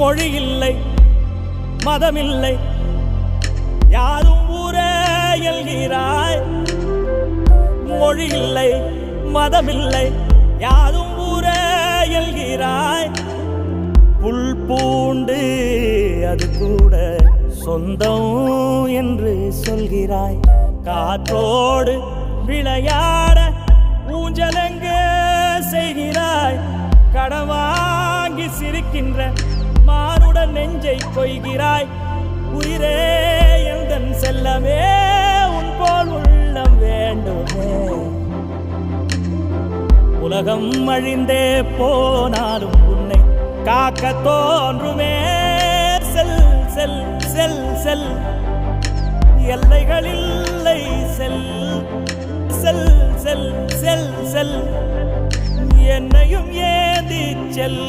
மொழி இல்லை மதமில்லை யாரும் ஊரே எல்கிறாய். மொழி இல்லை மதமில்லை யாரும் ஊரே எல்கிறாய். புல் பூண்டு அது கூட சொந்தம் என்று சொல்கிறாய். காற்றோடு விளையாட ஊஞ்சலங்க செய்கிறாய். கடவாங்கி சிரிக்கின்ற மானுடன் நெஞ்சை கொய்கிறாய். உயிரே எந்தன் செல்லமே உன் போல் உள்ளம் வேண்டுமே. உலகம் அழிந்தே போனாலும் உன்னை காக்க தோன்றுமே. செல் செல் செல் செல் எல்லைகளில்லை செல் செல் செல் செல் செல் என்னையும் ஏந்தி செல்.